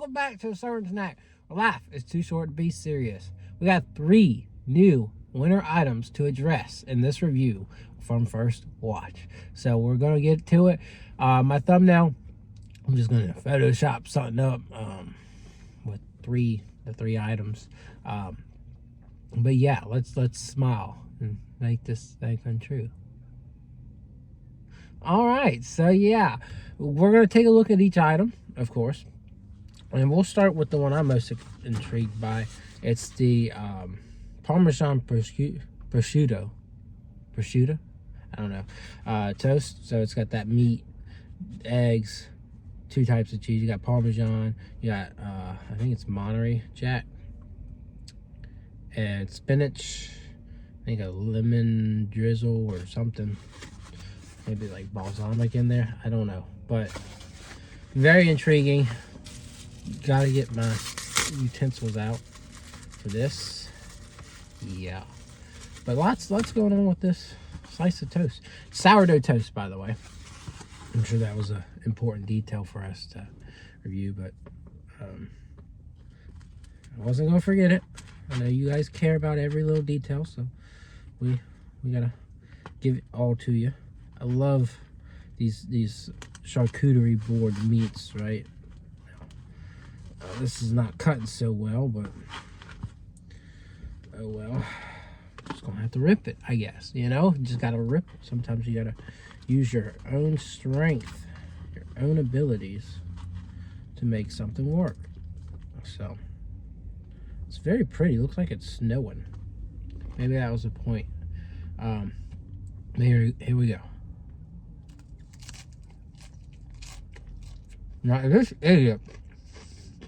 welcome back to a Certain Snack. Life is too short to be serious. We got 3 new winter items to address in this review from First Watch. So we're going to get to it. My thumbnail, I'm just going to Photoshop something up with the 3 items. But yeah, let's smile and make this thing come true. All right, so yeah, we're going to take a look at each item, of course. And we'll start with the one I'm most intrigued by. It's the Parmesan prosciutto. Prosciutto? I don't know. Toast. So it's got that meat, eggs, 2 types of cheese. You got Parmesan. You got, I think it's Monterey Jack. And spinach. I think a lemon drizzle or something. Maybe like balsamic in there. I don't know. But very intriguing. Gotta get my utensils out for this. Yeah, but lots going on with this slice of toast. Sourdough toast, by the way. I'm sure that was an important detail for us to review, but I wasn't gonna forget it. I know you guys care about every little detail, so we gotta give it all to you. I love these charcuterie board meats, right? This is not cutting so well, but oh well. Just gonna have to rip it, I guess. You know, you just gotta rip it. Sometimes you gotta use your own strength, your own abilities to make something work. So it's very pretty. Looks like it's snowing. Maybe that was the point. Here we go. Now this idiot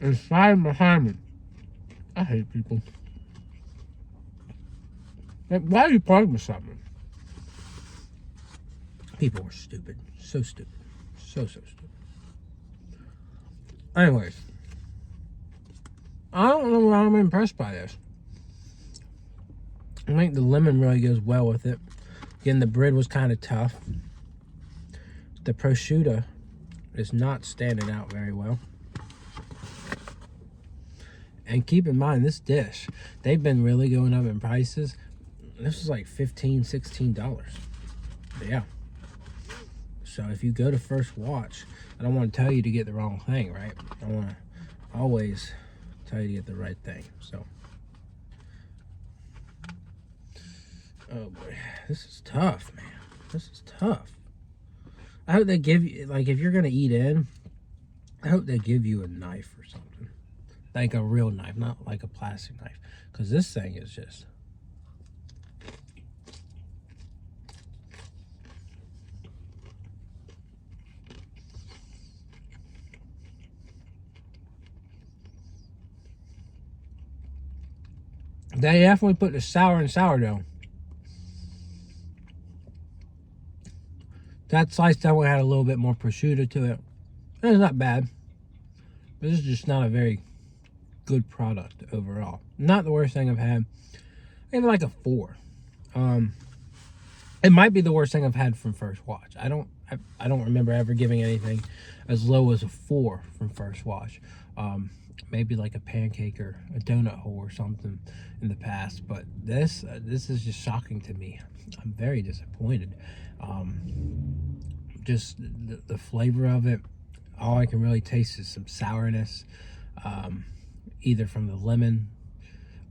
is sliding behind me. I hate people. Like, why are you parking with something? People are stupid. So stupid. So stupid. Anyways. I don't know why I'm impressed by this. I think the lemon really goes well with it. Again, the bread was kind of tough. The prosciutto is not standing out very well. And keep in mind, this dish, they've been really going up in prices. This is like $15, $16. Yeah. So if you go to First Watch, I don't want to tell you to get the wrong thing, right? I want to always tell you to get the right thing. So, oh boy, this is tough, man. This is tough. I hope they give you, like, if you're going to eat in, I hope they give you a knife or something. Like a real knife, not like a plastic knife. Because this thing is just... They definitely put the sour in sourdough. That slice definitely had a little bit more prosciutto to it. It's not bad. But this is just not a very good product overall. Not the worst thing I've had. Maybe like a 4. It might be the worst thing I've had from First Watch. I don't remember ever giving anything as low as a 4 from First Watch. Maybe like a pancake or a donut hole or something in the past, but this is just shocking to me. I'm very disappointed. Just the flavor of it, all I can really taste is some sourness, either from the lemon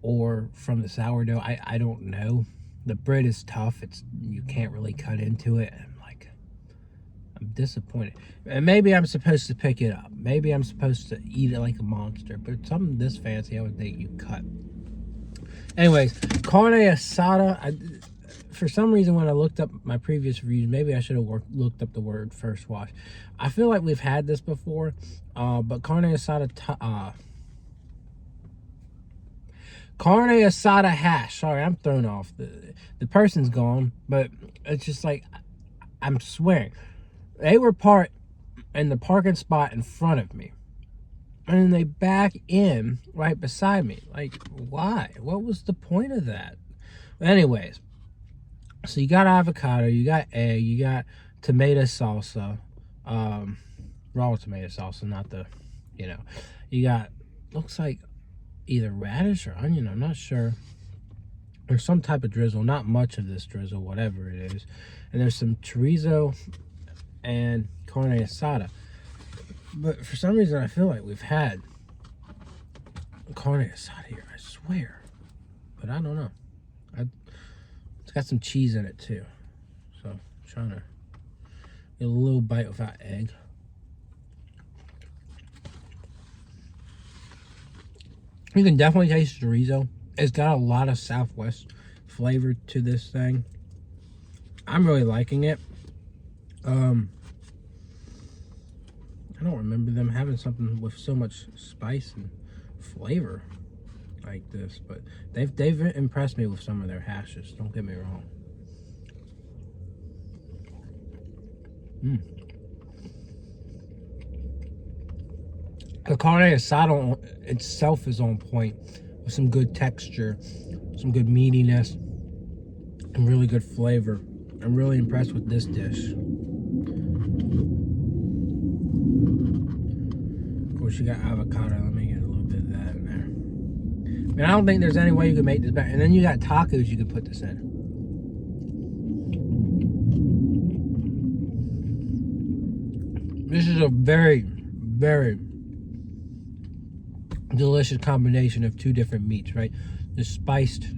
or from the sourdough. I don't know. The bread is tough. You can't really cut into it. I'm disappointed. And maybe I'm supposed to pick it up. Maybe I'm supposed to eat it like a monster. But something this fancy, I would think you cut. Anyways, Carne Asada. For some reason, when I looked up my previous reviews, maybe I should have looked up the word First Watch. I feel like we've had this before. But Carne Asada... Carne Asada hash. Sorry, I'm thrown off. The person's gone. But it's just like... I'm swearing. They were parked in the parking spot in front of me. And then they back in right beside me. Like, why? What was the point of that? Anyways, so you got avocado, you got egg, you got tomato salsa. Raw tomato salsa, not the You know, you got, looks like either radish or onion, I'm not sure. There's some type of drizzle, not much of this drizzle, whatever it is. And there's some chorizo and carne asada. But for some reason, I feel like we've had carne asada here, I swear. But I don't know. It's got some cheese in it too. So I'm trying to get a little bite without egg. You can definitely taste chorizo. It's got a lot of Southwest flavor to this thing. I'm really liking it. I don't remember them having something with so much spice and flavor like this, but they've impressed me with some of their hashes. Don't get me wrong. The carne asada itself is on point with some good texture, some good meatiness, and really good flavor. I'm really impressed with this dish. Of course, you got avocado. Let me get a little bit of that in there. I mean, I don't think there's any way you could make this better. And then you got tacos you could put this in. This is a very, very delicious combination of two different meats, right? The spiced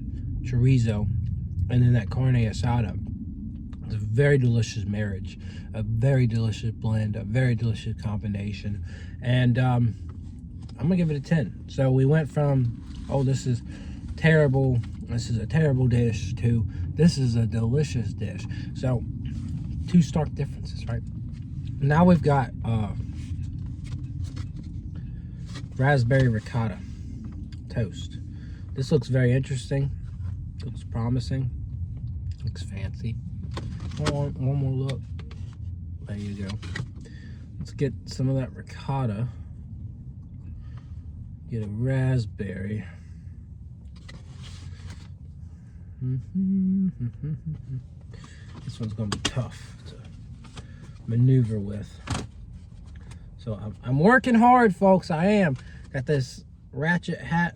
chorizo and then that carne asada. It's a very delicious marriage, a very delicious blend, a very delicious combination. And I'm gonna give it a 10. So we went from, oh, this is terrible, this is a terrible dish, to this is a delicious dish. So 2 stark differences, right? Now we've got raspberry ricotta toast. This looks very interesting. Looks promising. Looks fancy. One more look. There you go. Let's get some of that ricotta. Get a raspberry. This one's gonna be tough to maneuver with. So I'm working hard, folks. I am. Got this ratchet hat.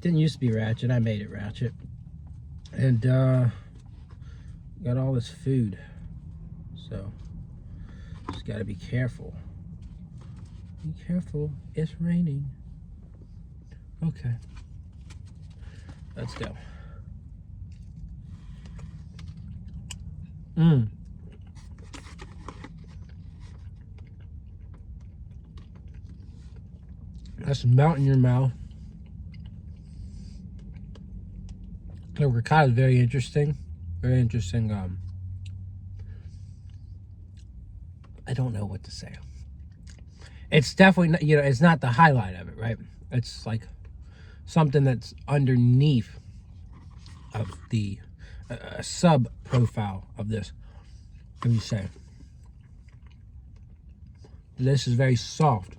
Didn't used to be ratchet. I made it ratchet. And got all this food. So just got to be careful. Be careful. It's raining. Okay. Let's go. That's melt in your mouth. The ricotta is very interesting. Very interesting. I don't know what to say. It's definitely not, you know, it's not the highlight of it, right? It's like something that's underneath of the sub profile of this. Let me say, this is very soft,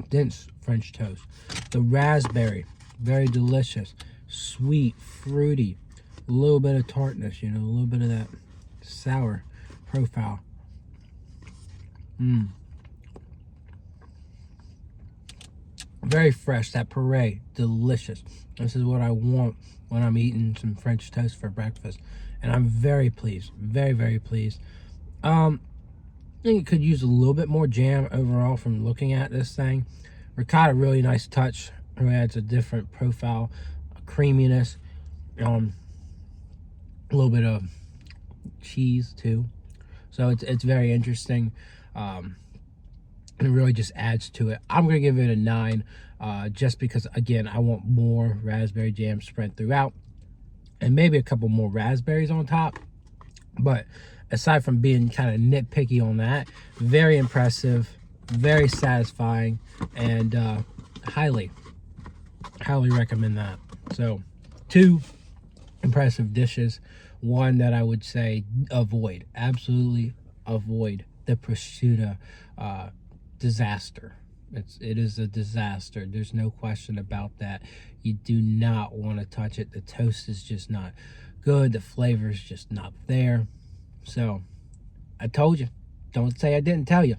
dense French toast. The raspberry, very delicious, sweet, fruity, a little bit of tartness, you know, a little bit of that sour profile. Very fresh. That puree, delicious. This is what I want when I'm eating some French toast for breakfast, and I'm very pleased. Very, very pleased. I think it could use a little bit more jam overall from looking at this thing. Ricotta, really nice touch. It adds a different profile, a creaminess, a little bit of cheese too. So it's very interesting. It really just adds to it. I'm gonna give it a 9, just because, again, I want more raspberry jam spread throughout, and maybe a couple more raspberries on top. But aside from being kind of nitpicky on that, very impressive, very satisfying, and highly recommend that. So 2 impressive dishes, 1 that I would say avoid, absolutely avoid. The prosciutto disaster. It is a disaster. There's no question about that. You do not want to touch it. The toast is just not good. The flavor is just not there. So I told you, don't say I didn't tell you.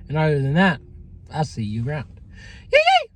And other than that, I'll see you around. Yay!